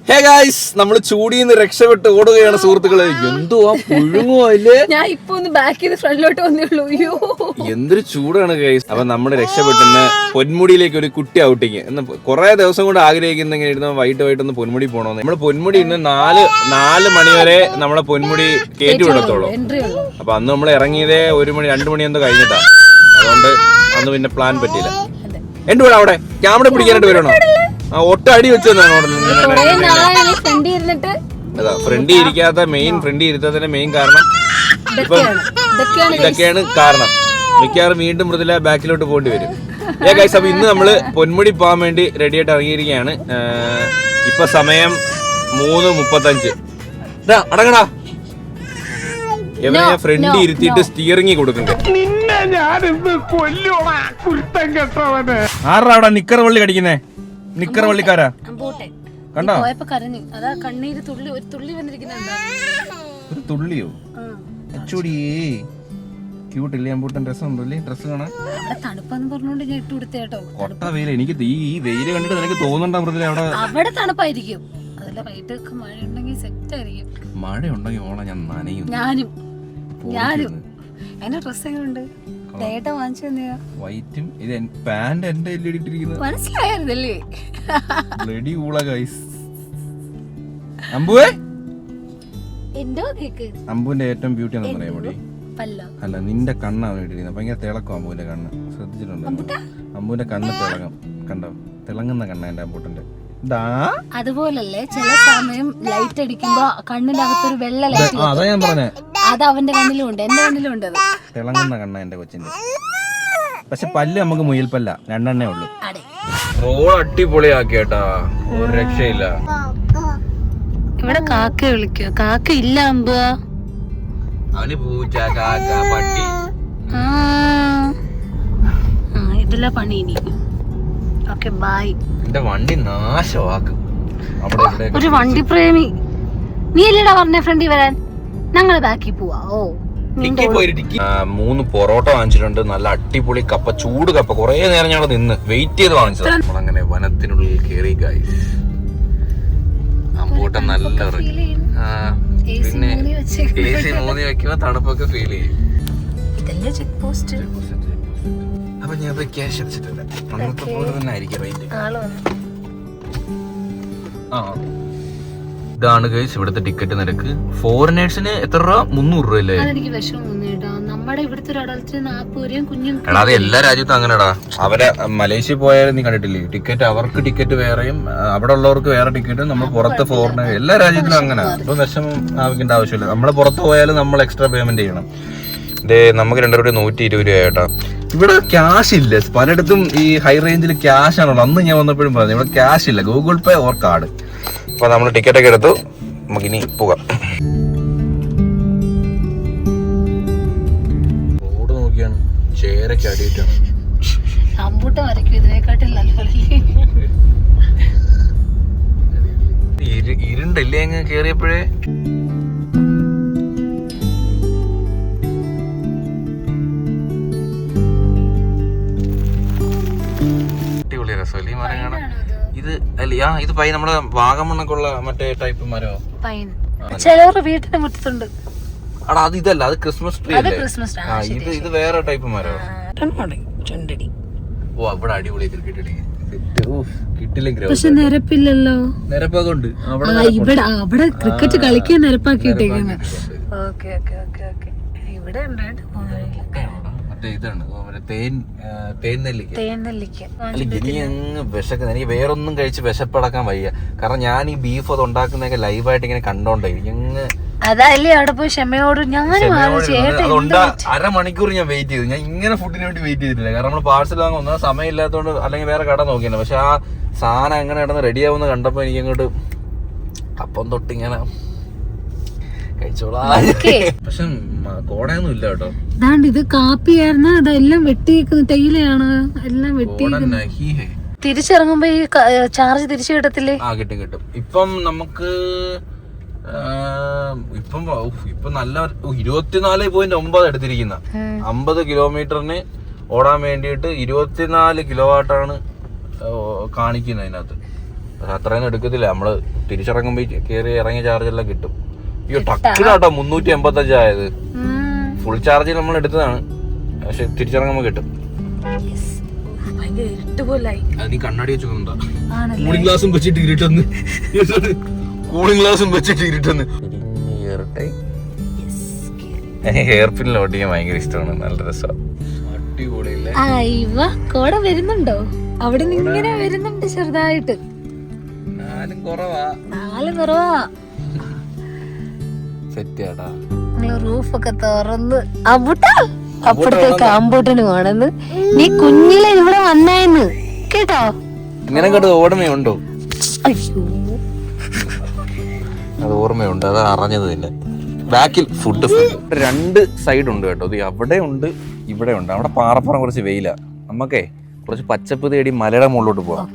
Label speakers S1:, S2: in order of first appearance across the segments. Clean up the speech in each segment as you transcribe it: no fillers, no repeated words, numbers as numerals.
S1: Hey guys, നമ്മൾ ചൂടിന്ന് രക്ഷപ്പെട്ട് ഓടുകയാണ് സുഹൃത്തുക്കളെ. എന്തുവാ പുഴുങ്ങോ അല്ലേ?
S2: ഞാൻ ഇപ്പൊ ഒന്ന് ബാക്കിൽ ഫ്രണ്ടിലോട്ട് വന്നേയുള്ളൂ. അയ്യോ
S1: എന്തൊരു ചൂടാണ് ഗായ്സ്. അപ്പൊ നമ്മള് രക്ഷപ്പെട്ടുന്ന പൊന്മുടിയിലേക്ക് ഒരു കുട്ടി ഔട്ടിങ് എന്ന് കുറെ ദിവസം കൊണ്ട് ആഗ്രഹിക്കുന്നെങ്കിൽ വൈകിട്ട് ഒന്ന് പൊന്മുടി പോകണമെന്ന്. നമ്മള് പൊന്മുടി ഇന്ന് നാല് മണി വരെ നമ്മളെ പൊന്മുടി കയറ്റി വിടത്തുള്ളൂ. അപ്പൊ അന്ന് നമ്മൾ ഇറങ്ങിയതേ 1 മണി 2 മണി എന്തോ കഴിഞ്ഞിട്ടാ. അതുകൊണ്ട് അന്ന് പിന്നെ പ്ലാൻ പറ്റിയില്ല. എന്റെ കൂടെ അവിടെ ക്യാമറ പിടിക്കാനായിട്ട് വരണോ? ഒട്ട അടി വെച്ചു ഫ്രണ്ടി ഇരിക്കാത്ത ഫ്രണ്ടി ഇരുത്തതിന്റെ മെയിൻ കാരണം ഇതൊക്കെയാണ് കാരണം. മിക്കവാറും വീണ്ടും മൃദുല ബാക്കിലോട്ട് പോകേണ്ടി വരും. ഗൈസ്, അപ്പൊ ഇന്ന് നമ്മള് പൊന്മുടി പോകാൻ വേണ്ടി റെഡി ആയിട്ട് ഇറങ്ങിയിരിക്കുകയാണ്. ഇപ്പൊ സമയം 3:35. അടങ്ങടാ, എവനെ ഫ്രണ്ടി ഇരുത്തിയിട്ട് സ്റ്റിയറിംഗ് കൊടുക്കണ്ടേ? ആരാ അവിടെ നിക്കർ വള്ളി കടിക്കുന്നേ? നിക്കർ വള്ളിക്കാരാ കണ്ടോ? ഒരു തുള്ളിയോ? ക്യൂട്ടില്ലേ അമ്പൂട്ടൻ? രസമുണ്ടല്ലേ ഡ്രസ് കാണാൻ? കൊട്ട വെയില്. എനിക്ക് ഈ വെയില് കണ്ടിട്ട് നിനക്ക് തോന്നണ്ട മൃദുല അവിടെ
S2: തണുപ്പായിരിക്കും.
S1: മഴ ഉണ്ടെങ്കിൽ ഓണ ഞാൻ നനയും.
S2: ഞാനും എന്റെ ഡ്രസ് എങ്ങനെയുണ്ട്?
S1: വൈറ്റും ഇത് പാന്റ് എന്റെ ഇട്ടിരിക്കുന്നത്
S2: മനസ്സിലായിരുന്നല്ലേ?
S1: അമ്പുവേ,
S2: എന്തോ
S1: അമ്പുവിന്റെ ഏറ്റവും ബ്യൂട്ടി എന്താ പറയാ മതി? അല്ല, നിന്റെ കണ്ണാണ് ഇട്ടിരിക്കുന്നത്. ഭയങ്കര തിളക്കം അമ്പുവിന്റെ കണ്ണ്. ശ്രദ്ധിച്ചിട്ടുണ്ടോ? അമ്പുവിന്റെ കണ്ണ് തിളക്കം കണ്ടോ? തിളങ്ങുന്ന കണ്ണ എന്റെ അമ്പൂട്ടന്റെ.
S2: അതുപോലല്ലേ ചില സമയം ലൈറ്റ് അടിക്കുമ്പോ കണ്ണിനകത്തൊരു വെള്ള ലൈറ്റ്.
S1: അതാ ഞാൻ പറഞ്ഞേ,
S2: അത് അവന്റെ കണ്ണിലും ഉണ്ട്, എന്റെ കണ്ണിലും ഉണ്ട്. അത്
S1: തിളങ്ങുന്ന കണ്ണ എന്റെ കൊച്ചിന്റെ. പക്ഷെ പല്ല് നമുക്ക് മുയൽപ്പല്ല, 2 എണ്ണേ ഉള്ളൂ. റോഡ് അടിപൊളിയാക്കിയേട്ടാ, ഒരു രക്ഷയില്ല.
S2: ഇവിടെ കാക്ക വിളിക്കോ? കാക്ക ഇല്ല അമ്പ.
S1: അവന് പൂച്ച, കാക്ക, പട്ടി.
S2: ഇതില്ല പണി. ഇനി ഓക്കെ, ബൈ.
S1: എന്റെ വണ്ടി നാശമാക്കും.
S2: ഒരു വണ്ടി പ്രേമി നീ അല്ലേടാ പറഞ്ഞ ഫ്രണ്ടി വരാൻ? ഞങ്ങള് ബാക്കി പോവാ.
S1: 3 പൊറോട്ട വാങ്ങിച്ചിട്ടുണ്ട്. നല്ല അടിപൊളി കപ്പ, ചൂട് കപ്പ. കുറെ നേരം ഞങ്ങൾ നിന്ന് വെയിറ്റ് ചെയ്ത് വാങ്ങിച്ചത്. നമ്മളങ്ങനെ വനത്തിനുള്ളിൽ കേറി ഗൈസ്. അമ്പൂട്ടൻ നല്ല പിന്നെ AC മൂന്നി വെക്കുമ്പോ തണുപ്പൊക്കെ ഫീൽ ചെയ്യും.
S2: Check post.
S1: അപ്പൊ ഞാൻ ക്യാഷ് അടിച്ചിട്ടില്ല. അന്നത്തെ പോലെ തന്നെ ആയിരിക്കും റേറ്റ്. ഇതാണ് ഗൈസ് ഇവിടുത്തെ ടിക്കറ്റ് നിരക്ക്. ഫോറിനേഴ്സിന് എത്ര രൂപ? 300 രൂപ അല്ലേ? എടാ, അത് എല്ലാ രാജ്യത്തും അങ്ങനെടാ. അവരെ മലേഷ്യ പോയാലും നീ കണ്ടിട്ടില്ലേ? ടിക്കറ്റ് അവർക്ക് ടിക്കറ്റ് വേറെയും അവിടെ ഉള്ളവർക്ക് വേറെ ടിക്കറ്റും. നമ്മൾ പുറത്ത് ഫോറിനർ എല്ലാ രാജ്യത്തിലും അങ്ങനെ. ഇപ്പൊ വിഷമം ആവശ്യേണ്ട ആവശ്യമില്ല. നമ്മൾ പുറത്ത് പോയാലും നമ്മൾ എക്സ്ട്രാ പേയ്മെന്റ് ചെയ്യണം. നമുക്ക് 2 രൂപ 120 രൂപ ആയിട്ടാ. ഇവിടെ ക്യാഷ് ഇല്ല. പലയിടത്തും ഈ ഹൈ റേഞ്ചിൽ ക്യാഷ് ആണല്ലോ. അന്ന് ഞാൻ വന്നപ്പോഴും പറഞ്ഞു ഇവിടെ ക്യാഷ് ഇല്ല, ഗൂഗിൾ പേ ഓർ കാർഡ്. അപ്പൊ നമ്മൾ ടിക്കറ്റ് ഒക്കെ എടുത്തു, നമുക്കിനി പോകാം. റോഡ് നോക്കിയാണ് ചേരക്ക് അടിയിട്ടാണ്. ഇരുണ്ടല്ലേ അങ്ങ് കേറിയപ്പോഴേ. അടിപൊളി രസമല്ലേ ഈ മരം കാണാൻ? ഇത് അല്ല, ഇത് പൈൻ. നമ്മുടെ വാഗമണ്ണൊക്കെ ഉള്ള മറ്റേ ടൈപ്പ് മരമോ?
S2: ചിലവർ വീട്ടിന്റെ മുറ്റത്തുണ്ട്.
S1: അടാ, അത് ഇതല്ല, അത് ക്രിസ്മസ് ട്രീ അല്ലേ? ഇത് വേറെ ടൈപ്പ് മരമോ? ഓ, അവിടെ അടിപൊളി ക്രിക്കറ്റ് കിട്ടില്ലെങ്കിൽ.
S2: പക്ഷെ നിരപ്പില്ലല്ലോ.
S1: നിരപ്പൊക്കെ ഉണ്ട്
S2: അവിടെ ക്രിക്കറ്റ് കളിക്കാൻ നിരപ്പാക്കിയിട്ടേക്കുന്നത്. ഇവിടെ
S1: എനിക്ക് വേറൊന്നും കഴിച്ച് വിശപ്പടക്കാൻ വയ്യ. കാരണം ഞാൻ ഈ ബീഫ് അത് ഉണ്ടാക്കുന്നതൊക്കെ ലൈവായിട്ട് ഇങ്ങനെ കണ്ടോണ്ടേ
S2: അതല്ലേ അവിടെ പോയി ക്ഷമയോട്
S1: അതുകൊണ്ട് 1/2 മണിക്കൂർ ഞാൻ വെയിറ്റ് ചെയ്തു. ഞാൻ ഇങ്ങനെ ഫുഡിന് വേണ്ടി വെയിറ്റ് ചെയ്തിട്ടില്ല. കാരണം നമ്മൾ പാഴ്സൽ വാങ്ങാൻ ഒന്നും സമയം ഇല്ലാത്തതുകൊണ്ട്, അല്ലെങ്കിൽ വേറെ കട നോക്കിയാണ്. പക്ഷെ ആ സാധനം എങ്ങനെ കിടന്ന് റെഡി ആവുന്ന കണ്ടപ്പോ എനിക്ക് അങ്ങോട്ട് അപ്പം തൊട്ടിങ്ങനെ കഴിച്ചോളാം. പക്ഷെ കോടയൊന്നും ഇല്ല കേട്ടോ.
S2: ഇത് കാപ്പിയായിരുന്നു. അതെല്ലാം വെട്ടിയേക്കുന്ന തേയിലയാണ്. എല്ലാം വെട്ടി തിരിച്ചിറങ്ങുമ്പോ ഈ ചാർജ് തിരിച്ചു കിട്ടത്തില്ലേ?
S1: കിട്ടും കിട്ടും. ഇപ്പം നമുക്ക് ഇപ്പം നല്ല 24.9 എടുത്തിരിക്കുന്ന 50 കിലോമീറ്ററിന് ഓടാൻ വേണ്ടിയിട്ട് 24 കിലോ വാട്ടാണ് കാണിക്കുന്നത് അതിനകത്ത്. അത്രയൊന്നും എടുക്കത്തില്ല. നമ്മള് തിരിച്ചിറങ്ങുമ്പോ കയറി ഇറങ്ങിയ ചാർജ് എല്ലാം കിട്ടും. അയ്യോ ടക്കിനാട്ടോ 385 ആയത്. ഫുൾ ചാർജ് നമ്മൾ എടുത്തതാണ്, പക്ഷെ തിരിച്ചിറങ്ങുമ്പോ കിട്ടും. നീ കണ്ണാടി വെച്ചോണ്ടാ കൂളിംഗ് ഗ്ലാസും വെച്ചിട്ട് ഇരുട്ടെന്ന്, കൂളിംഗ് ഗ്ലാസും വെച്ചിട്ട് ഇരുട്ടെന്ന്. ഹെയർ പിന്നിൽ ഓടിക്കാൻ ഭയങ്കര ഇഷ്ടമാണ്, നല്ല രസമാണ്. അടിപൊളിയില്ലേ?
S2: കോട വരുന്നുണ്ടോ? അവിടെ നിന്ന് ഇങ്ങനെ വരുന്നുണ്ട് ചെറുതായിട്ട്.
S1: നാലും കുറവാ. സെറ്റാടാ.
S2: റൂഫൊക്കെ തുറന്ന് അപ്പുറത്തേക്ക് അമ്പൂട്ടന് പോണെന്ന്. നീ കുഞ്ഞിലെ ഇവിടെ വന്നായിരുന്നു കേട്ടോ.
S1: ഇങ്ങനെ കേട്ടോ ഓർമ്മയുണ്ടോ? അത് ഓർമ്മയുണ്ട്, അത് അറിഞ്ഞത് തന്നെ. ബാക്കിൽ ഫുഡ് 2 സൈഡ് ഉണ്ട് കേട്ടോ. അവിടെ ഉണ്ട്, ഇവിടെ ഉണ്ട്. അവിടെ പാറപ്പുറം കുറച്ച് വെയിലാ. നമുക്കേ കുറച്ച് പച്ചപ്പ് തേടി മലയുടെ മുകളിലോട്ട് പോവാം.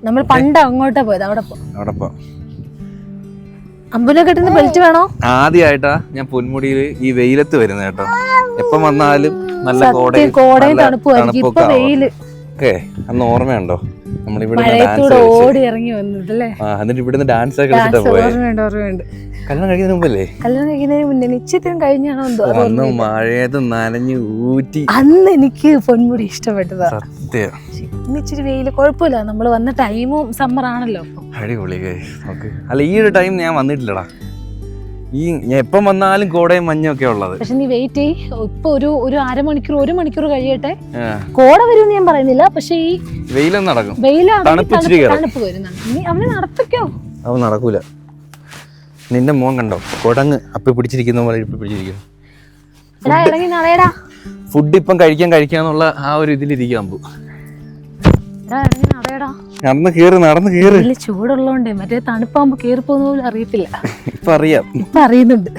S2: നമ്മൾ പണ്ട് അങ്ങോട്ടാ പോയത്, അവിടെ
S1: പോ.
S2: അമ്പുനെ കെട്ടുന്ന ബെൽറ്റ് വേണോ?
S1: ആദ്യമായിട്ടാ ഞാൻ പൊന്മുടിയിൽ ഈ വെയിലത്ത് വരുന്നത് കേട്ടോ. എപ്പം വന്നാലും നല്ല
S2: കോടയും തണുപ്പൊക്കെ.
S1: അന്ന് ഓർമ്മയുണ്ടോ നമ്മളിവിടെ
S2: ഓടി ഇറങ്ങി വന്നതല്ലേ?
S1: എന്നിട്ട് ഇവിടുന്ന് ഡാൻസ് ഒക്കെ കളിച്ചിട്ടാ പോയത്. കല്യാണം കഴിക്കുന്നതിന് മുമ്പല്ലേ?
S2: കല്യാണം കഴിക്കുന്നതിന് മുന്നേ, നിശ്ചയത്തിനും കഴിഞ്ഞാണോ എന്തോ.
S1: അന്ന് മഴയത്ത് നനഞ്ഞു ഊറ്റി.
S2: അന്ന് എനിക്ക് പൊന്മുടി ഇഷ്ടപ്പെട്ടതാ
S1: സത്യം.
S2: ഇന്ന് ഇച്ചിരി വെയില് കുഴപ്പമില്ല, നമ്മള് വന്ന ടൈമും സമ്മർ ആണല്ലോ.
S1: അടിപൊളി. അല്ല ഈ ഒരു ടൈം ഞാൻ വന്നിട്ടില്ലടാ. ഈ ഞാൻ എപ്പം വന്നാലും കോടയും മഞ്ഞൊക്കെ ഉള്ളത്.
S2: പക്ഷെ നീ വെയിറ്റ് ചെയ്യ്, ഇപ്പൊ ഒരു അരമണിക്കൂർ 1 മണിക്കൂർ കഴിയട്ടെ. കോട വരുമെന്ന് ഞാൻ പറയുന്നില്ല, പക്ഷെ ഈ
S1: വെയിലൊന്നും നടക്കും.
S2: തണുപ്പ് വരുന്നുണ്ട്. നീ അവനെ നടത്തിക്കോ.
S1: അവൻ നടക്കൂല. നിന്റെ മോൻ കണ്ടോ കൊടങ്ങ് അപ്പി പിടിച്ചിരിക്കുന്ന പോലെ പിടിച്ചിരിക്കുന്നു. ഫുഡ് ഇപ്പം കഴിക്കാന്നുള്ള ആ ഒരു ഇതിലിരിക്കാൻ പോ. നടന്ന് കേറ്.
S2: ചൂടുള്ളോണ്ടേ മറ്റേ തണുപ്പാകുമ്പോ കേറിപ്പോന്ന പോലും അറിയത്തില്ല.
S1: ഇപ്പൊ
S2: അറിയുന്നുണ്ട്.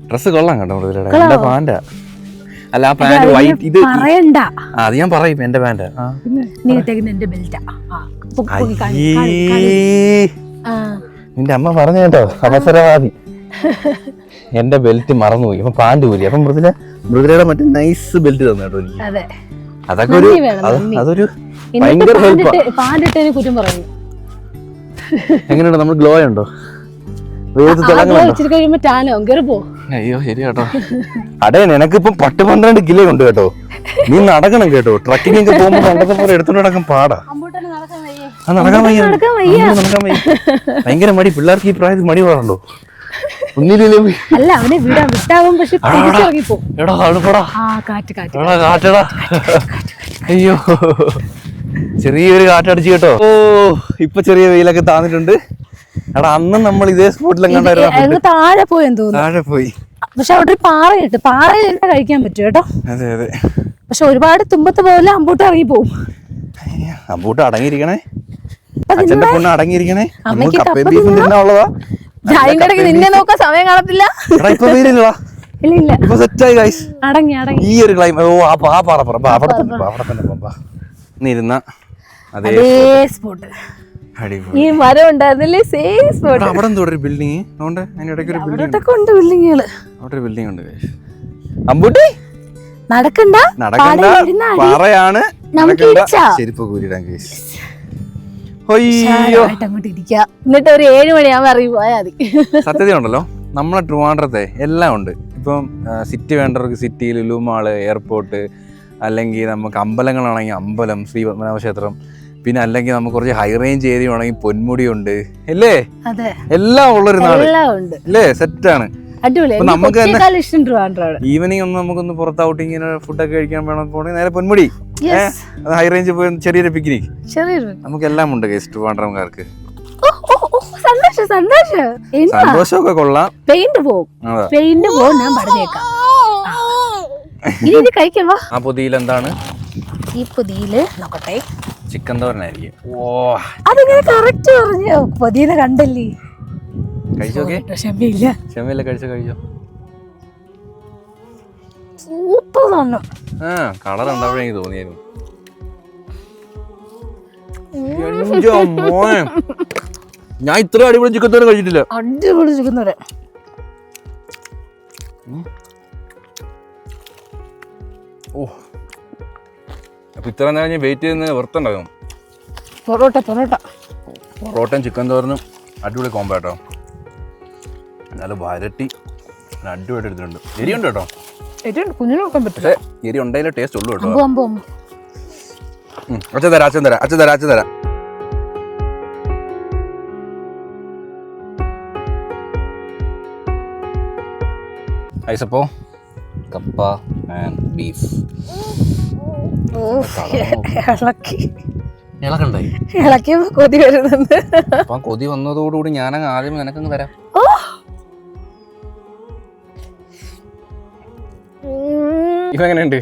S1: ഡ്രസ് കൊള്ളാം കേട്ടോ. പാന്റാ. അല്ല ആ പാന്റ് വൈറ്റ് ഇത്
S2: പറയണ്ട.
S1: അത് ഞാൻ പറയും, എന്റെ പാന്റാ.
S2: എന്റെ ബെൽറ്റാ.
S1: നിന്റെ അമ്മ പറഞ്ഞു കേട്ടോ, അവസരവാദി. എന്റെ ബെൽറ്റ് മറന്നുപോയി, അപ്പൊ പാന്റ് പോയി. അപ്പൊ മൃദുലയുടെ മറ്റേ നൈസ് ബെൽറ്റ് തന്നു കേട്ടോ എനിക്ക്. അതൊക്കെ അതൊരു ഭയങ്കര എങ്ങനെയുണ്ട്? നമ്മൾ ഗ്ലോ ഉണ്ടോ? അയ്യോ ശരി കേട്ടോ. അടേ നിനക്കിപ്പം 10-12 കിലോ ഉണ്ട് കേട്ടോ. നീ നടക്കണം കേട്ടോ. ട്രക്കിംഗ് ഒക്കെ പോകുമ്പോ പണ്ടത്തെ പോലെ എടുത്തോണ്ട് നടക്കാൻ പാടാ. നടക്കാൻ വയ്യ. ഭയങ്കര മടി. പിള്ളേർക്ക് ഈ പ്രായത്തിൽ മടി പാടുണ്ടോ?
S2: അല്ല അവനെ വിട്ടാവും. പക്ഷെ
S1: കാറ്റടാ. അയ്യോ ചെറിയൊരു കാറ്റടിച്ചു കേട്ടോ. ഓ ഇപ്പൊ ചെറിയ വെയിലൊക്കെ താന്നിട്ടുണ്ട്. എടാ അന്ന് നമ്മൾ ഇതേ സ്പോട്ടിലെങ്ങാണ്ടായിരുന്നു.
S2: താഴെ പോയി. പക്ഷെ അവിടെ ഒരു പാറയിട്ട് പാറയിൽ കഴിക്കാൻ പറ്റും കേട്ടോ.
S1: അതെ.
S2: പക്ഷെ ഒരുപാട് തുമ്പത്ത് പോലെ അമ്പൂട്ട് ഇറങ്ങി പോവും.
S1: അമ്പൂട്ട് അടങ്ങിയിരിക്കണേ. അച്ഛന്റെ പൊണ്ണ് അടങ്ങിയിരിക്കണേ. ഉള്ളതാ.
S2: നിന്നെ നോക്കാൻ സമയം കാണത്തില്ല.
S1: ഇപ്പൊ വെയിലില്ല. ഇപ്പൊ സെറ്റായി ഗൈസ്.
S2: അടങ്ങി
S1: ഈ ഒരു ക്ലൈമറ്റ്. ഓ ആ പാറപ്പുറം അവിടെ തന്നെ ഇരുന്ന അതേ
S2: സ്പോട്ട്. ഈ മരം ഉണ്ടായിരുന്നില്ലേ? Same spot.
S1: അവിടെ എന്തോ ഒരു ബിൽഡിങ്. അതുകൊണ്ട് അതിന്റെ ഇടയ്ക്ക് ഒരു ബിൽഡിംഗ് അവിടെ ബിൽഡിംഗ് ഉണ്ട്. അമ്പൂട്ടി
S2: നടക്കണ്ട
S1: പാറയാണ്. ചെരുപ്പ് കൂരിടാൻ കേസ്.
S2: എന്നിട്ട് ഒരു 7 മണിയാകുമ്പോ ഇറങ്ങി പോയാൽ മതി.
S1: സത്യത ഉണ്ടല്ലോ, നമ്മളെ ട്രിവാൻഡ്രത്തെ എല്ലാം ഉണ്ട്. ഇപ്പം സിറ്റി വേണ്ടവർക്ക് സിറ്റി, ലുലു മാള്, എയർപോർട്ട്, അല്ലെങ്കിൽ നമുക്ക് അമ്പലങ്ങളാണെങ്കിൽ അമ്പലം, ശ്രീ പത്മനാഭ ക്ഷേത്രം, പിന്നെ അല്ലെങ്കിൽ നമുക്ക് കുറച്ച് ഹൈ റേഞ്ച് ഏരിയ ആണെങ്കിൽ പൊന്മുടി ഉണ്ട്. അല്ലേ? എല്ലാം ഉള്ളൊരു നാട് അല്ലേ? സെറ്റാണ്. നമുക്ക് ഈവനിങ് ഒന്ന് നമുക്കൊന്ന് പുറത്ത് ഔട്ടിങ്ങിന് ഫുഡൊക്കെ കഴിക്കാൻ വേണം പോണെങ്കിൽ നേരെ പൊന്മുടി. ഹൈ റേഞ്ച് പോയി ചെറിയൊരു പിക്നിക്. നമുക്കെല്ലാം ഉണ്ട് ട്രിവാൻഡ്രംകാർക്ക്. സന്തോഷമൊക്കെ കൊള്ളാം. ആ പൊതിയിൽ എന്താണ്?
S2: ഈ പൊതിയില് നോക്കട്ടെ,
S1: ചിക്കൻ തോരനായിരിക്കും.
S2: അതിങ്ങനെ കറക്റ്റ് പറഞ്ഞു. പൊതിയിൽ കണ്ടല്ലേ?
S1: കഴിച്ചോക്കെ. ക്ഷമയില്ല. കഴിച്ചോ.
S2: സൂപ്പർ ആണ്.
S1: കളർ ഉണ്ടാവേ എനിക്ക് തോന്നിയായിരുന്നു. ഞാൻ ഇത്ര അടിപൊളി ചിക്കൻ തോരൻ കഴിച്ചിട്ടില്ല.
S2: അടിപൊളി ചിക്കൻ തോരൻ.
S1: ഓ അപ്പൊ ഇത്ര നേരം ഞാൻ വെയിറ്റ് ചെയ്യുന്ന വെറുത്തുണ്ടാകും.
S2: പൊറോട്ട
S1: പൊറോട്ടയും ചിക്കൻ തോരനും അടിപൊളി കോമ്പോ കേട്ടോ. നല്ല വരട്ടി അടിപൊളിയായിട്ട് എടുത്തിട്ടുണ്ട്. എരിയുണ്ട് കേട്ടോ,
S2: കുഞ്ഞിന് കൊടുക്കാൻ പറ്റും.
S1: പക്ഷേ എരി ഉണ്ടെങ്കിലേ ടേസ്റ്റ് ഉള്ളൂ കേട്ടോ.
S2: അമ്പോ
S1: അച്ഛൻ തരാം. ഐസപ്പോ കപ്പ ആൻഡ് ബീഫ്
S2: ഇളക്കിയപ്പോ കൊതി വരുന്നുണ്ട്.
S1: അപ്പം കൊതി വന്നതോടുകൂടി ഞാനങ്ങ് ആദ്യം നിനക്കങ്ങ് തരാം. ഇതെങ്ങനെയുണ്ട്?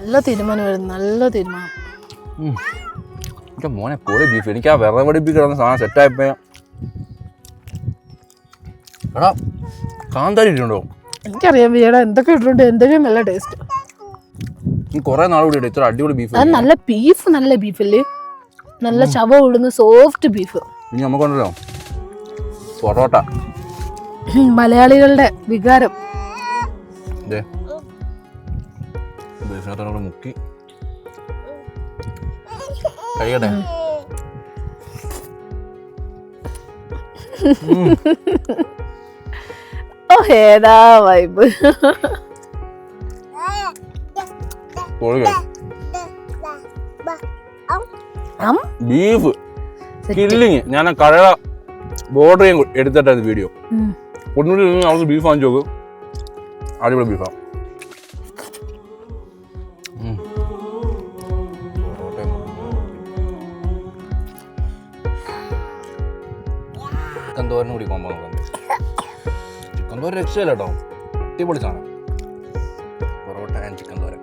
S2: നല്ല തീരുമാനം.
S1: മോനെ പൊളി ബീഫ്. എനിക്ക് ആ വിറവടി ബീഫ് കിടന്ന സാധനം സെറ്റായപ്പോ എടാ കാന്താരി ഇട്ടുണ്ടോ?
S2: എനിക്കറിയാം വീടാ എന്തൊക്കെ ഇട്ടിട്ടുണ്ട്. എന്തെങ്കിലും നല്ല ടേസ്റ്റ്.
S1: കൊറേ നാൾ കൂടി ഇത്ര അടിപൊളി ബീഫ്.
S2: അത് നല്ല ബീഫല്ലേ, നല്ല ചവ ഉള്ളുന്ന സോഫ്റ്റ് ബീഫ്.
S1: ഇനി നമുക്കുണ്ടല്ലോ പൊറോട്ട,
S2: മലയാളികളുടെ വികാരം.
S1: ബീഫിനകത്തോടെ മുക്കി കഴിയട്ടെ.
S2: ഏതാ വൈബ്.
S1: Beef killing. ഞാൻ കഴക ബോർഡർ എടുത്തിട്ടായിരുന്നു വീഡിയോ. ഒന്നുകൂടി നമുക്ക് ബീഫ് വാങ്ങിച്ചു നോക്കും. അടിപൊളി ബീഫാ. ചിക്കൻ തോരനും കൂടി കോമ്പോ നോക്കാം. ചിക്കൻ തോരൻ രക്ഷയില്ല കേട്ടോ, അടിപൊളി സാധനം. പൊറോട്ട ആൻഡ് ചിക്കൻ തോരൻ.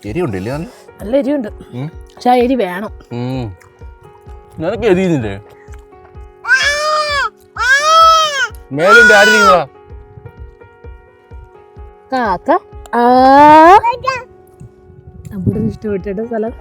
S1: എരിയുണ്ടില്ലേ?
S2: നല്ല എരിയുണ്ട്, പക്ഷെ ആ എരി വേണം.
S1: നിനക്ക് എരിയുന്നില്ലേ? മേലിന്റെ ആരിങ്ങളാ
S2: കാക്ക അവിടെ ഇഷ്ടപ്പെട്ടിട്ട് സ്ഥലം.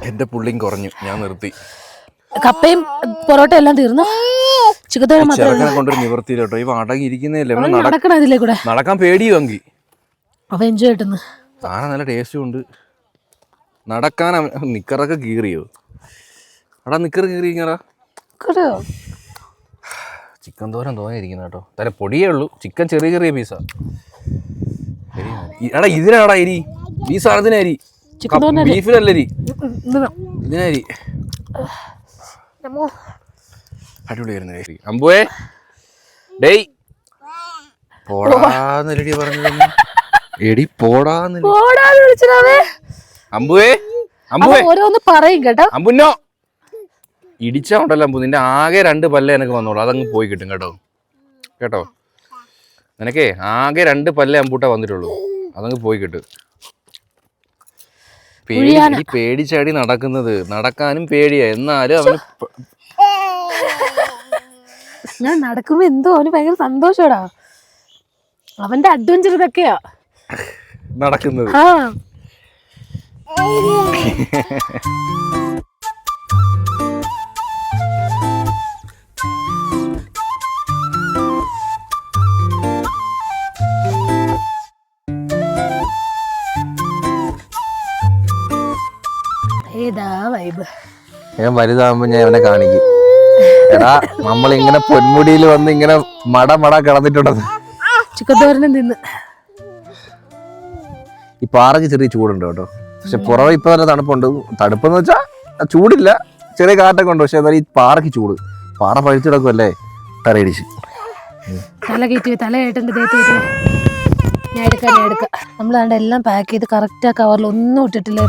S1: എന്റെ പുള്ളിയും കുറഞ്ഞു, ഞാൻ നിർത്തി.
S2: കപ്പയും പൊറോട്ട എല്ലാം തീർന്നു.
S1: ചെറുക്കനെ കൊണ്ടൊരു നിവർത്തി കേട്ടോ. ഇവ അടങ്ങിയിരിക്കുന്നതല്ലേ, നടക്കാൻ പേടിയുമെങ്കിൽ
S2: അവ എൻജോയ് കിട്ടുന്നു.
S1: സാധനം നല്ല ടേസ്റ്റും ഉണ്ട്. നടക്കാൻ നിക്കറൊക്കെ കീറിയോ? അടാ നിക്കർ കീറിങ്ങടാ. ചിക്കൻ തോരൻ തോന്നിയിരിക്കുന്നു കേട്ടോ. തല പൊടിയേ ഉള്ളൂ, ചിക്കൻ ചെറിയ ചെറിയ പീസാ. എടാ ഇതിനാടാ എരി, ഈ സാധനത്തിന് അരി, ബീഫിനല്ല അരി, ഇതിനരി. അടിപൊളിയായിരുന്നു. അമ്പുവേ ഡേയ് പോടാന്നല്ലടി പറഞ്ഞത്. എടി പോടാന്ന് അമ്പുവേ. അമ്പുവേ
S2: ഓരോന്ന് പറയും കേട്ടോ.
S1: അമ്പുന്നോ ഇടിച്ചാ ഉണ്ടല്ലോ അമ്പു, നിന്റെ ആകെ 2 പല്ലേ എനിക്ക് വന്നോളൂ. അതങ്ങ് പോയി കിട്ടും കേട്ടോ. കേട്ടോ, നിനക്കേ ആകെ 2 പല്ലേ അമ്പൂട്ട വന്നിട്ടുള്ളൂ. അതങ്ങ് പോയി കിട്ടും. പേടിച്ചാടി നടക്കുന്നത്, നടക്കാനും പേടിയാ. എന്നാലും അവന്
S2: ഞാൻ നടക്കുമ്പോ എന്തോ അവന് ഭയങ്കര സന്തോഷടാ. അവന്റെ അഡ്വഞ്ചർ ഇതൊക്കെയാ
S1: നടക്കുന്നത്.
S2: ഏതാ വൈബ്.
S1: ഞാൻ വലുതാകുമ്പോ ഞാൻ അവനെ കാണിക്കും. എടാ നമ്മളിങ്ങനെ പൊന്മുടിയിൽ വന്ന് ഇങ്ങനെ മട കിടന്നിട്ടുണ്ടെന്ന്.
S2: ചിക്കൻ തോരനും തിന്ന്.
S1: ഈ പാറയ്ക്ക് ചെറിയ ചൂടുണ്ട് കേട്ടോ, പക്ഷെ പുറമെ ഇപ്പൊ നല്ല തണുപ്പുണ്ട്. തണുപ്പെന്ന് വെച്ചാ ചൂടില്ല, ചെറിയ കാറ്റൊക്കെ ഉണ്ട്. പക്ഷെ എന്നാലും ഈ പാറയ്ക്ക് ചൂട്. പാറ പഴുത്ത് കിടക്കുമല്ലേ, തലയിടിച്ച്.
S2: തലയായിട്ടുണ്ട് ദേഹത്ത്. ഞാൻ എടുക്കാം. നമ്മൾ എല്ലാം പാക്ക് ചെയ്ത് കറക്റ്റ് ആ കവറിൽ ഒന്നും ഇട്ടിട്ടില്ല.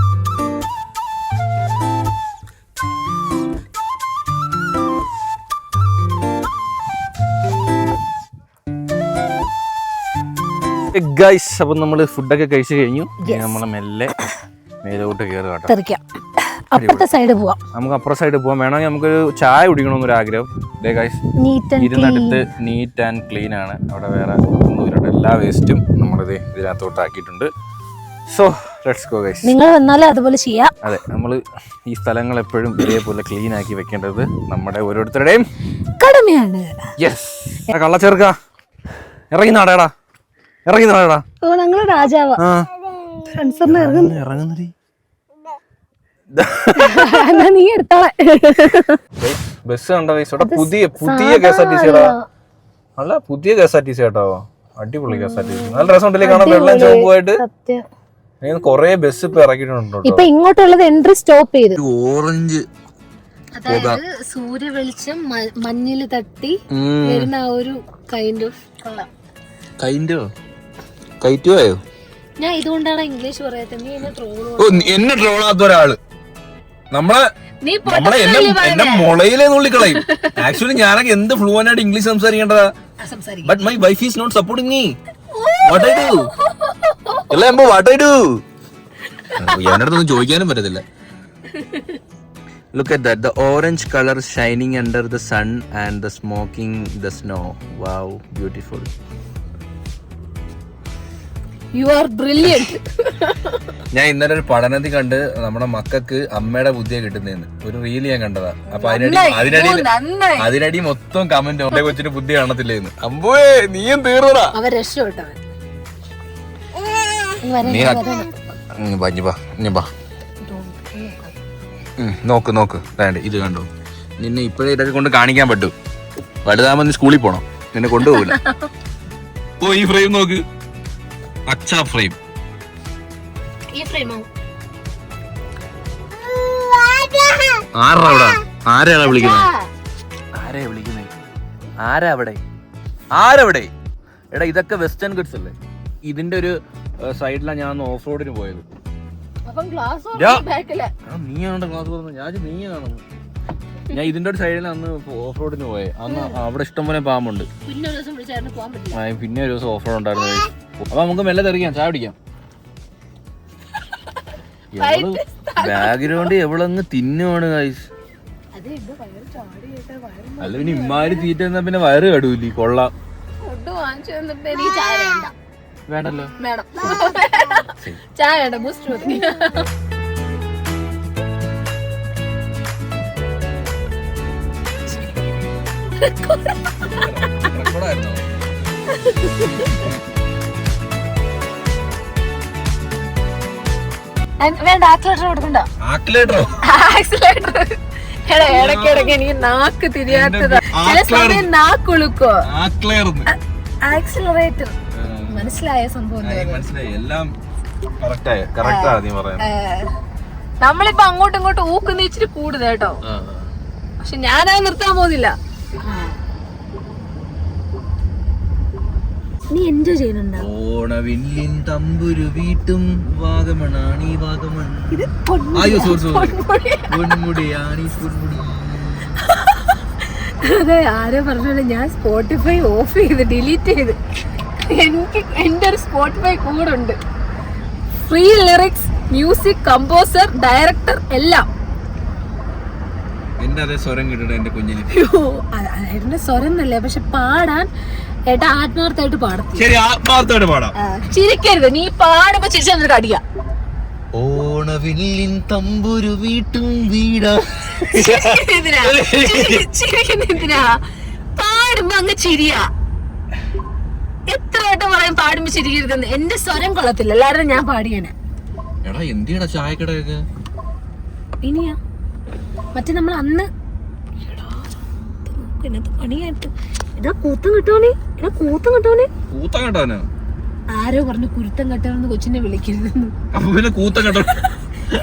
S1: ഗൈസ്, അപ്പം നമ്മൾ ഫുഡൊക്കെ കഴിച്ചു കഴിഞ്ഞു. നമ്മളെ മെല്ലെ മേലോട്ട് കയറുക കേട്ടോ.
S2: അപ്പുറത്തെ സൈഡ് പോവാം.
S1: നമുക്ക് അപ്പുറത്തെ സൈഡ് പോവാം. വേണമെങ്കിൽ നമുക്കൊരു ചായ കുടിക്കണമെന്നൊരു ആഗ്രഹം. ഇരുന്നിടത്ത് നീറ്റ് ആൻഡ് ക്ലീൻ ആണ്. അവിടെ വേറെ ഒന്നുമില്ല. എല്ലാ വേസ്റ്റും നമ്മളിത് ഇതിനകത്തോട്ട് ആക്കിയിട്ടുണ്ട്. So let's go guys.
S2: നിങ്ങൾ വന്നാലും അതുപോലെ ചെയ്യാം.
S1: അതെ, നമ്മൾ ഈ സ്ഥലങ്ങൾ എപ്പോഴും ഇതേപോലെ ക്ലീൻ ആക്കി വെക്കേണ്ടത് നമ്മുടെ ഓരോരുത്തരുടെയും
S2: കടമയാണ്.
S1: യെസ്. കള്ളച്ചേർക്ക ഇറങ്ങി നാടേടാ, ഇറങ്ങി നാടേടാ.
S2: ഓ ഞങ്ങള് രാജാവാ.
S1: ഇറങ്ങുന്നടി.
S2: നീ എടുത്തോളെ.
S1: ബസ് കണ്ടോ ഗൈസ്? പുതിയ പുതിയ KSRTC അല്ല, പുതിയ KSRTC കേട്ടോ. അടിപൊളി KSRTC. നല്ല രസമുണ്ടല്ലേ കാണാൻ, വെള്ളം ചുവപ്പുമായിട്ട്. കൊറേ ബസ് ഇപ്പൊ ഇറക്കിയിട്ടുണ്ടോ.
S2: ഇപ്പൊ ഇങ്ങോട്ടുള്ളത് എൻട്രി സ്റ്റോപ്പ് ചെയ്ത്
S1: ഓറഞ്ച്,
S2: അതായത് സൂര്യ വെളിച്ചം മഞ്ഞില് തട്ടി വരുന്ന ആ ഒരു
S1: കൈറ്റുവായോ?
S2: ഞാൻ ഇതുകൊണ്ടാണ് ഇംഗ്ലീഷ് പറയാത്തത്. നീ
S1: എന്നെ ട്രോളാത്ത ഒരാള് നമ്മളെ എന്നെ മുളയിലെ നുള്ളിക്കളയും. ആക്ച്വലി ഞാനൊക്കെ എന്ത് ഫ്ലുവന്റ് ആയിട്ട് ഇംഗ്ലീഷ് സംസാരിക്കേണ്ടതാ. But my wife is not supporting me. What I do? എല്ലാം വാട്ട് ഐ ഡു? എന്റെ അടുത്തൊന്നും ചോദിക്കാനും പറ്റത്തില്ല. Look at that, the orange color shining under the sun and the smoking the snow. Wow, beautiful.
S2: You are brilliant.
S1: ഞാൻ ഇന്നലെ ഒരു പഠനത്തിൽ കണ്ട് നമ്മുടെ മക്കൾക്ക് അമ്മയുടെ ബുദ്ധിയെ കിട്ടുന്നതെന്ന് ഒരു റീല് ഞാൻ കണ്ടതാ. അപ്പൊ അതിനടി മൊത്തം കമന്റ് ഒരേ കൊച്ചിന് ബുദ്ധി കാണത്തില്ലേന്ന്. അമ്പോയെ നീയും തീർന്നടാ. നോക്ക് നോക്ക്, വേണ്ട ഇത് കണ്ടോ. നിന്നെ ഇപ്പഴേ ഇതൊക്കെ കൊണ്ട് കാണിക്കാൻ പറ്റും. വലുതാകുമ്പോ നീ സ്കൂളിൽ പോണം, നിന്നെ കൊണ്ടുപോകില്ല. ഓ ഈ ഫ്രെയിം നോക്ക്, അച്ഛാ ഫ്രെയിം. ആരാ വിളിക്കുന്നത്? ആരവിടെ? എടാ ഇതൊക്കെ വെസ്റ്റേൺ ഗഡ്സ് അല്ലേ? ഇതിന്റെ ഒരു സൈഡിലാണ് ഞാൻ ഓഫ് റോഡിന് പോയത്. നീയാണോ ക്ലാസ് പറഞ്ഞത്? നീയാണ്. ഞാൻ ഇതിന്റെ ഒരു സൈഡിൽ അന്ന് ഓഫ് റോഡിന് പോയെ. അന്ന് അവിടെ ഇഷ്ടംപോലെ പാമ്പുണ്ട്. പിന്നെ ഒരു ദിവസം ഓഫ് റോഡ് ഉണ്ടായിരുന്നു. അപ്പൊ നമുക്ക് മെല്ലെ തെറിക്കാം, ചായ പിടിക്കാം. ബാക്ക്ഗ്രൗണ്ട് എവളങ്ങ് തിന്നുവാണ് ഗൈസ്. അല്ല പിന്നെ ഇമ്മാര് തീറ്റ എന്നാ പിന്നെ വയറ് കടൂലി. കൊള്ളാം. വേണ്ടല്ലോ,
S2: ചായ വേണ്ട, ബൂസ്റ്റ് മതി. വേണ്ട, ആക്സിലേറ്റർ കൊടുക്കണ്ട. ആക്സിലേറ്റർ ഇടയ്ക്കിടയ്ക്ക് എനിക്ക് നാക്ക് തിരിയാത്തതാ. ചില സമയം നാക്കുളുക്കോ. ആക്സിലറേറ്റർ മനസ്സിലായ സംഭവം. നമ്മളിപ്പോ അങ്ങോട്ടും ഇങ്ങോട്ടും ഊക്കുന്ന ഇച്ചിരി കൂടുതൽ കേട്ടോ. പക്ഷെ ഞാനത് നിർത്താൻ പോകുന്നില്ല. നീ എൻജോയ് ചെയ്യുന്നുണ്ടോ?
S1: ഓണവില്ലിൻ തമ്പുരു വീട്ടും വാഗമണാണീ വാഗമൺ.
S2: അതെ, ആരോ പറഞ്ഞോളൂ, ഞാൻ സ്പോട്ടിഫൈ ഓഫ് ചെയ്ത് ഡിലീറ്റ് ചെയ്ത്. എനിക്ക് എന്റെ ഒരു സ്പോട്ടിഫൈ കൂടെ ഉണ്ട്. Free lyrics, music composer, director എല്ലാം.
S1: എന്റെ അതേ സ്വരം കിട്ടണം എന്റെ കുഞ്ഞിന്.
S2: എന്റെ സ്വരം എന്നല്ലേ, പക്ഷെ പാടാൻ ഏട്ടാ ആത്മാർത്ഥമായിട്ട് പാടും.
S1: ശരി, ആത്മാർത്ഥമായിട്ട് പാടാം.
S2: ചിരിക്കരുത്, നീ പാടുമ്പോ ചിരിച്ചാ നിനക്ക് അടിയാ.
S1: ഓണവില്ലിൻ തമ്പുരു വീട്ടും വീടാ.
S2: ചിരിക്കുന്നെന്തിനാ? പാടുമ്പോ അങ്ങ് ചിരിയാ. എത്ര വട്ടം പറയും പാടുമ്പോ ചിരിക്കരുതെന്ന്. എന്റെ സ്വരം കൊള്ളത്തില്ല, എല്ലാവരും ഞാൻ പാടിയാണ്.
S1: എടാ എന്തിനാ ചായക്കടയൊക്കെ
S2: ഇനിയാ? മറ്റേ നമ്മൾ അന്ന് പണിയായിട്ട് കൂത്തം കിട്ടോനെ, കൂത്തം കിട്ടോനെ.
S1: കൂത്തം കെട്ടാനോ?
S2: ആരോ പറഞ്ഞു കുരുത്തം കെട്ടണമെന്ന് കൊച്ചിനെ വിളിക്കരുതെന്ന്.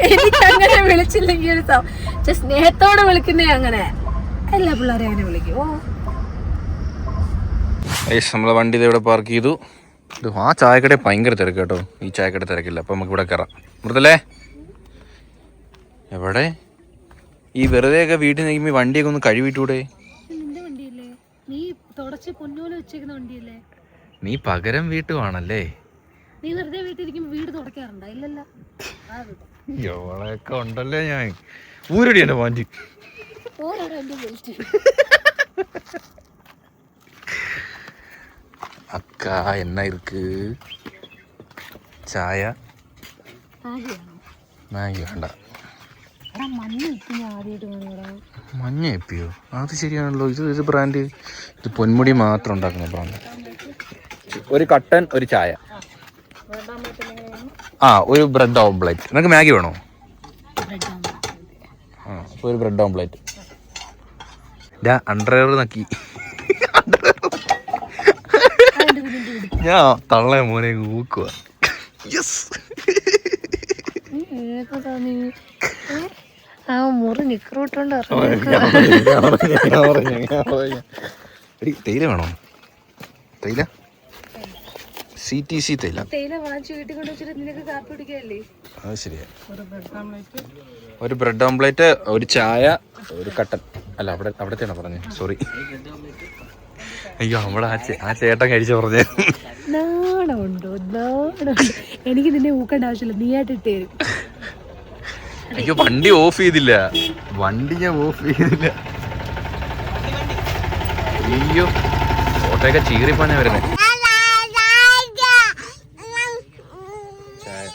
S1: എനിക്ക്
S2: അങ്ങനെ വിളിച്ചില്ലെങ്കിൽ ഒരു സ്നേഹത്തോടെ വിളിക്കുന്നേ. അങ്ങനെ എല്ലാ പിള്ളേരെ അങ്ങനെ വിളിക്കും.
S1: നമ്മളെ വണ്ടി ഇവിടെ പാർക്ക് ചെയ്തു. ആ ചായക്കട ഭയങ്കര തിരക്ക് കേട്ടോ. ഈ ചായക്കട തിരക്കില്ല. അപ്പൊ നമുക്ക് ഇവിടെ കയറാം. മൃതലേ എവിടെ? ഈ വെറുതെ ഒക്കെ വീട്ടിൽ നിൽക്കുമ്പോ വണ്ടിയൊക്കെ ഒന്ന് കഴുകിട്ടൂടെ? നീ പകരം വീട്ടുവാണല്ലേ.
S2: നീ വെറുതെ വീട്ടിലിരിക്കുമ്പോ വീട് തുടക്കാറുണ്ടോ? ഇല്ലല്ലോ.
S1: എവളൊക്കെ ഉണ്ടല്ലേ ഞാൻ ഊരടി എന്റെ പാൻറ്. അക്കാ എന്നാ ഇருக்கு ചായ മാഗി വേണ്ട. മഞ്ഞ എപ്പിയോ? അത് ശരിയാണല്ലോ. ഇത് ബ്രാൻഡ്, ഇത് പൊന്മുടി മാത്രം ഉണ്ടാക്കുന്ന ബ്രാൻഡ്. ഒരു കട്ടൻ ഒരു ചായ. ആ ഒരു ബ്രെഡ് ഓംപ്ലേറ്റ്. നിനക്ക് മാഗി വേണോ? ആ അപ്പോൾ ഒരു ബ്രെഡ് ഓംപ്ലേറ്റ്. അണ്ടർവെയർ നക്കി. ഞാൻ തള്ളയ മോനെ ഊക്കുക. തേയില വേണോ? തേയില CTC തേയില. അത് ശരിയാ. ഒരു ബ്രെഡ് ഓംപ്ലേറ്റ് ഒരു ചായ ഒരു കട്ടൻ. അല്ല അവിടത്തെയാണോ പറഞ്ഞേ? സോറി. അയ്യോ നമ്മളെ ആ ചേട്ടൻ കഴിച്ച പറഞ്ഞേ.
S2: എനിക്ക് നിന്നെ ഊക്കേണ്ട ആവശ്യമില്ല, നീ ആയിട്ട് ഇട്ടേ.
S1: അയ്യോ വണ്ടി ഓഫ് ചെയ്തില്ല. വണ്ടി ഞാൻ ഓഫ് ചെയ്തില്ല. അയ്യോ ഓട്ടോയൊക്കെ ചീറിപ്പാഞ്ഞാ വരുന്നേ. ചായ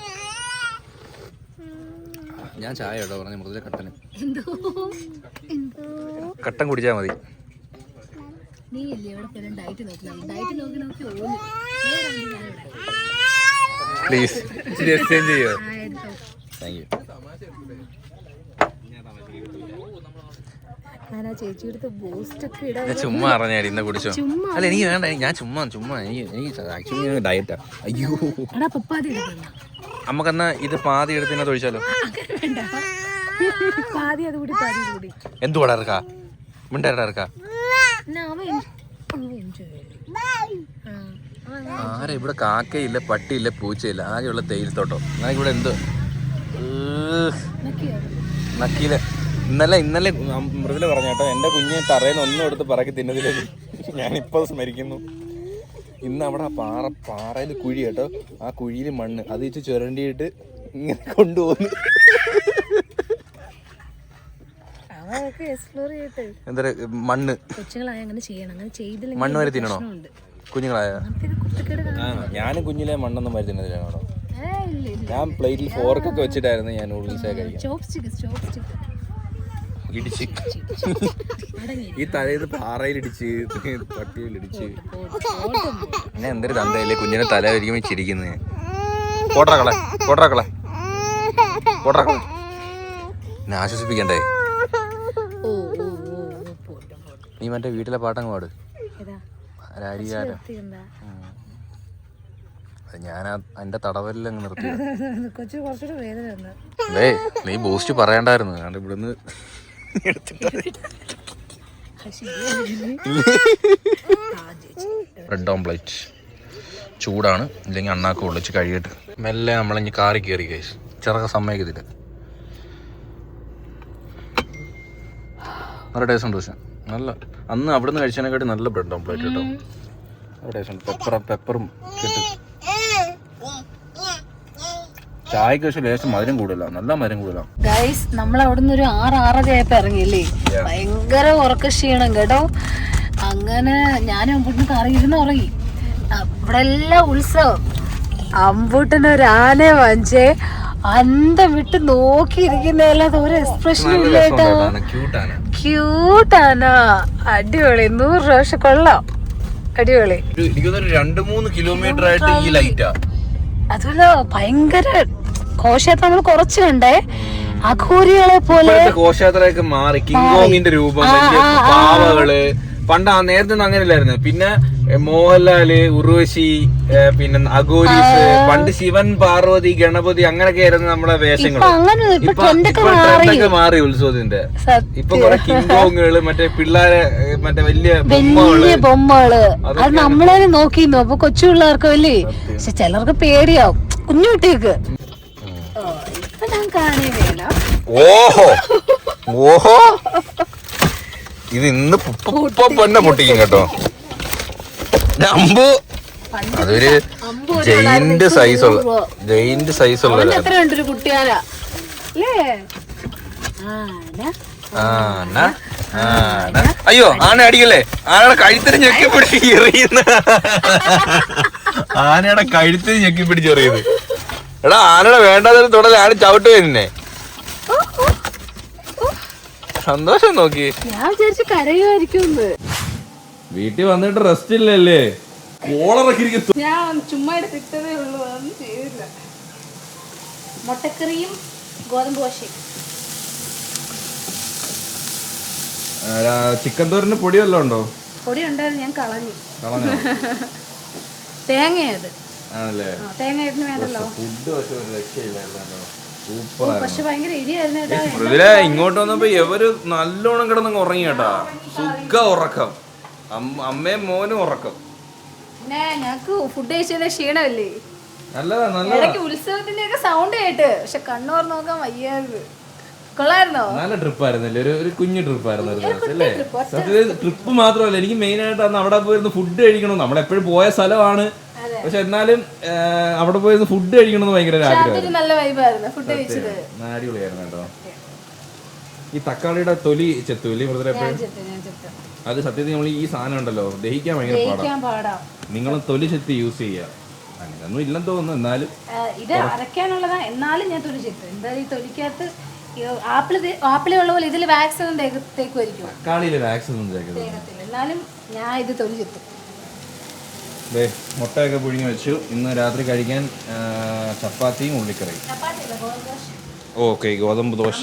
S1: ഞാൻ ചായ കേട്ടോ പറഞ്ഞ മൃദുല കട്ടന്. കട്ടൻ കുടിച്ചാ മതി. പ്ലീസ് എക്സ്ചേഞ്ച് ചെയ്യോ? Thank you. ചുമ്മാ അറിഞ്ഞാടി ഇന്ന് കുടിച്ചോ? അല്ല എനിക്ക് വേണ്ട, ഞാൻ ചുമ്മാ എനിക്ക് ആക്ച്വലി ഡയറ്റാ. അയ്യോ നമുക്കെന്നാ ഇത് പാതി എടുത്ത് ഒഴിച്ചാലോ? എന്തുവാടാ ഇറക്കാ മിണ്ടാ ഇറക്കാ. ആരാ ഇവിടെ? കാക്കയില്ല, പട്ടിയില്ല, പൂച്ചയില്ല, ആകെയുള്ള തേയിലത്തോട്ടോ. അങ്ങനെ ഇവിടെ എന്ത് നക്കീല. ഇന്നലെ മൃദുല പറഞ്ഞ കേട്ടോ, എൻ്റെ കുഞ്ഞ് തറയിൽ ഒന്നും എടുത്ത് പറക്കി തിന്നതില്ല. ഞാനിപ്പോൾ സ്മരിക്കുന്നു. ഇന്ന് അവിടെ പാറയിൽ കുഴി കേട്ടോ, ആ കുഴിയിൽ മണ്ണ് അത് വെച്ച് ചുരണ്ടിയിട്ട് ഇങ്ങനെ കൊണ്ടുപോകുന്നു. എന്താ മണ്ണ് മണ്ണ് വരെ തിന്നണോ? കുഞ്ഞുങ്ങളായ ഞാനും കുഞ്ഞിലെ മണ്ണൊന്നും വരെ തിന്നതിലാണോ? ഞാൻ പ്ലേറ്റിൽ ഫോർക്കൊക്കെ വെച്ചിട്ടായിരുന്നു ഞാൻ നൂഡിൽസൊക്കെ കഴിക്കാം. ഇടിച്ച് ഈ തലേന്ന് പാറയിലിടിച്ച് പട്ടിയിലിടിച്ച് ഞാൻ എന്തൊരു തന്തയില്ലേ കുഞ്ഞിനെ തല വരിക്കുമ്പോൾ ചിരിക്കുന്നത്. പോട്ടറാക്കളെ എന്നെ ആശ്വസിപ്പിക്കണ്ടേ? നീ മറ്റേ വീട്ടിലെ പാട്ടങ്ങ് പാട്. ഞാൻ എന്റെ തടവലിലങ്ങ് നിർത്തി. നീ ബൂസ്റ്റ് പറയണ്ടായിരുന്നു. കാരണം ഇവിടുന്ന് ബ്രെഡ് ഓംപ്ലേറ്റ് ചൂടാണ്, ഇല്ലെങ്കിൽ അണ്ണാക്ക് പൊള്ളിച്ച് കഴിയിട്ട് മെല്ലെ നമ്മളിഞ്ഞ് കാറി കയറി കഴിച്ചു. ചെറുക്ക സമ്മതിക്കത്തില്ല. നല്ല ടേസ്റ്റ് ഉണ്ട്. പക്ഷെ നല്ല അന്ന് അവിടെ നിന്ന് കഴിച്ചതിനെക്കാട്ടി നല്ല ബ്രെഡ് ഓംപ്ലേറ്റ് കേട്ടോ. നല്ല ടേസ്റ്റ് ഉണ്ട്. പെപ്പറും കിട്ടും. ചായക്ക് പക്ഷെ ലേശം മധുരം കൂടുതല, നല്ല മധുരം കൂടുതല.
S2: ഗൈസ് നമ്മൾ അവിടുന്ന് ഒരു 6-6:30 ആയപ്പോ ഇറങ്ങിയില്ലേ. ഭയങ്കര ഉറക്ക ക്ഷീണം കേട്ടോ. അങ്ങനെ ഞാനും അമ്പൂട്ടിന് കറിയിരുന്ന് ഉറങ്ങി. അവിടെ എല്ലാം ഉത്സവം. അമ്പൂട്ടിന് ഒരു ആനയെ വാങ്ങിച്ചേ അന്തം വിട്ട് നോക്കിയിരിക്കുന്നതല്ലാതെ ഒരു എക്സ്പ്രഷനും ഇല്ല കേട്ടോ. ക്യൂട്ടാനാ, അടിപൊളി. 100 രൂപ കൊള്ളാം, അടിപൊളി.
S1: 2-3 കിലോമീറ്റർ ആയിട്ട് ഈ ലൈറ്റാ.
S2: അതുപോലെ ഭയങ്കര ഘോഷയാത്ര നമ്മൾ കുറച്ച് കണ്ടേ. അഘോരികളെ പോലെ
S1: ഘോഷയാത്രയൊക്കെ മാറി. കിങ് കോങ്ങിന്റെ രൂപം, പാവകള്. പണ്ട് നേരത്തെ ഒന്നും അങ്ങനെയല്ലായിരുന്നു. പിന്നെ മോഹൻലാല്, ഉർവശി, പിന്നെ അഘോരീസ്. പണ്ട് ശിവൻ, പാർവതി, ഗണപതി അങ്ങനെയൊക്കെ ആയിരുന്നു നമ്മുടെ വേഷങ്ങൾ. ഇപ്പൊ മാറി ഉത്സവത്തിന്റെ. ഇപ്പൊ കുറെ കിങ് കോങ്ങുകള്, മറ്റേ പിള്ളേരെ മറ്റേ വലിയ
S2: ബൊമ്മകള്. അത് നമ്മളെ നോക്കിയിരുന്നു. അപ്പൊ കൊച്ചു പിള്ളേർക്ക് അല്ലേ. പക്ഷെ ചിലർക്ക് പേടിയാവും, കുഞ്ഞു കുട്ടികൾക്ക്. ഇപ്പൊ ഞാൻ കാണുകയില്ല.
S1: ഓഹോ ഇത് ഇന്ന് പൊന്നെ പൊട്ടിക്കും കേട്ടോ. അമ്പു അതൊരു ജയിന്റ് സൈസുള്ള
S2: കുട്ടിയാല
S1: അയ്യോ ആന അടിക്കല്ലേ, ആനയുടെ കഴുത്തിന് ഞെക്കി പിടിച്ച് എറിയുന്ന, ആനയുടെ കഴുത്തിന് ഞെക്കി പിടിച്ച് എറിയുന്നത്. എടാ ആനയുടെ വേണ്ടാതെ തുടരെ ആന ചവിട്ടുവേ നിന്നെ. സന്തോഷം നോക്കി,
S2: ഞാൻ വിചാരിച്ചു കരയുമായിരിക്കും.
S1: വീട്ടിൽ വന്നിട്ട് റെസ്റ്റ് ഇല്ലല്ലേ,
S2: ഞാൻ ചുമ്മാ എടുത്തിട്ടതേ ഉള്ളൂ, അതൊന്നും ചെയ്തില്ല. മുട്ടക്കറിയും ഗോതമ്പ് ദോശയും.
S1: ചിക്കൻ തോരന് പൊടി വല്ലതും ഉണ്ടോ?
S2: പൊടി ഉണ്ടായിരുന്നു, ഞാൻ കളഞ്ഞു. തേങ്ങയത്
S1: ആണല്ലേ,
S2: തേങ്ങ ഇടുന്ന വേണ്ടല്ലോ. പക്ഷെ ഭയങ്കര എരിയായിരുന്നു.
S1: ഇതിലെ ഇങ്ങോട്ട് വന്നപ്പോ എവര് നല്ലോണം കിടന്നങ്ങ് ഉറങ്ങി കേട്ടാ, സുഖ ഉറക്കം. അമ്മയും മോനും ഉറക്കം.
S2: പിന്നെ ഞങ്ങക്ക് ഫുഡ് കഴിച്ചതിന്റെ ക്ഷീണമല്ലേ,
S1: നല്ലതാ നല്ലതാ.
S2: ഇടയ്ക്ക് ഉത്സവത്തിന്റെ ഒക്കെ സൗണ്ട് കേട്ട്, പക്ഷെ കണ്ണൂർ നോക്കാൻ വയ്യാത്. കൊള്ളായിരുന്നോ?
S1: നല്ല ട്രിപ്പ് ആയിരുന്നല്ലേ, ഒരു കുഞ്ഞു ട്രിപ്പ് ആയിരുന്നു അല്ലേ. സത്യത്തിൽ ട്രിപ്പ് മാത്രമല്ല, എനിക്ക് മെയിൻ ആയിട്ട് അന്ന് അവിടെ പോയിരുന്ന് ഫുഡ് കഴിക്കണം. നമ്മളെപ്പോഴും പോയ സ്ഥലമാണ്, പക്ഷെ എന്നാലും അവിടെ പോയിരുന്ന് ഫുഡ് കഴിക്കണമെന്ന് ഭയങ്കര ആഗ്രഹം.
S2: നല്ല വൈബായിരുന്നു ഫുഡ് കഴിച്ചത്,
S1: അടിപൊളിയായിരുന്നു കേട്ടോ. ഈ തക്കാളിയുടെ തൊലി ചെത്തൂല്ലേ ബ്രദറെ എപ്പോഴും? അത് സത്യത്തിൽ നമ്മൾ ഈ സാധനം ഉണ്ടല്ലോ ദഹിക്കാൻ ഭയങ്കര പാടാ. നിങ്ങളും തൊലി ചെത്തി യൂസ് ചെയ്യുക, അങ്ങനൊന്നും ഇല്ലെന്ന് തോന്നുന്നു. എന്നാലും
S2: ഇത് അരയ്ക്കാനുള്ളതാ, എന്നാലും ഞാൻ തൊലി ചെത്തും. എന്തായാലും ഈ തൊലിക്കകത്ത് ആപ്പിള് ഉള്ള പോലെ ഇതിൽ വാക്സ് ഒന്നും തേക്കുമായിരിക്കും,
S1: തക്കാളിയില് വാക്സ് ഒന്നും തേക്കത്തില്ല.
S2: എന്നാലും ഞാൻ ഇത് തൊലി ചെത്തും.
S1: മുട്ടയൊക്കെ പുഴുങ്ങി വെച്ചു. ഇന്ന് രാത്രി കഴിക്കാൻ ചപ്പാത്തിയും ഉള്ളിക്കറിയും. ഓക്കെ, ഗോതമ്പ് ദോശ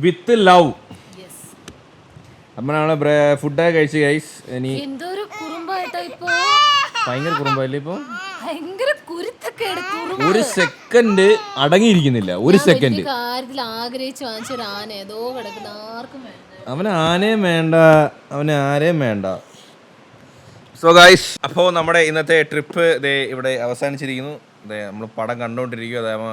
S1: വിത്ത് ലവ്. അമ്മനാണ് ഫുഡൊക്കെ കഴിച്ച് ഗൈസ്. ഇനി ഭയങ്കര കുറുമ്പല്ലേ ഇപ്പൊ, ഒരു സെക്കൻഡ് അടങ്ങിയിരിക്കുന്നില്ല. ഒരു സെക്കൻഡ് അവന് ആനയും വേണ്ട, അവന് ആരെയും വേണ്ട. സോ ഗൈസ്, അപ്പോൾ നമ്മുടെ ഇന്നത്തെ ട്രിപ്പ് ദേ ഇവിടെ അവസാനിച്ചിരിക്കുന്നു. നമ്മൾ പടം കണ്ടുകൊണ്ടിരിക്കുക. അതേമ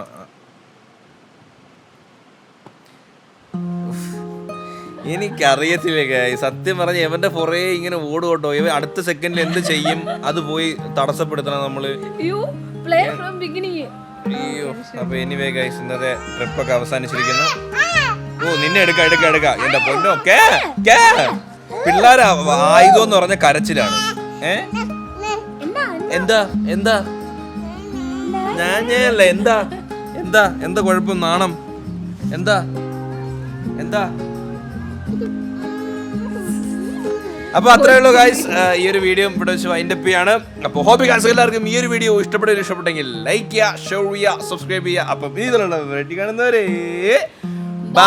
S1: എനിക്കറിയത്തില്ല ഗൈസ്, സത്യം പറഞ്ഞ ഇവന്റെ പുറേ ഇങ്ങനെ ഓടുകൊട്ടോ. ഇവൻ അടുത്ത സെക്കൻഡിൽ എന്ത് ചെയ്യും, അത് പോയി തടസ്സപ്പെടുത്തണം നമ്മള്. അയ്യോ. അപ്പൊ എനിവേ ഗൈസ്, ഇന്നത്തെ ട്രിപ്പൊക്കെ അവസാനിച്ചിരിക്കുന്നു. ഓ നിന്നെ എടുക്ക എന്റെ പൊന്നോ. പിള്ളേർ ആയുധം എന്ന് പറഞ്ഞ കരച്ചിലാണ്. എന്താ എന്താ ഞാനല്ല, എന്താ എന്താ എന്താ കുഴപ്പം, നാണം എന്താ എന്താ? അപ്പൊ അത്രേ ഉള്ളൂ ഗൈസ്, ഈ ഒരു വീഡിയോ ഇവിടെ വെച്ച് വൈൻഡപ്പ് ചെയ്യാണ്. അപ്പൊ ഹോപ്പി ഗൈസ് എല്ലാവർക്കും ഈ ഒരു വീഡിയോ ഇഷ്ടപ്പെട്ടെങ്കിൽ ലൈക്ക് ചെയ്യുക, ഷെയർ ചെയ്യുക, സബ്സ്ക്രൈബ് ചെയ്യുക. അപ്പം ഇതിലുള്ള വെട്ടി കാണുന്നവരെ ബൈ.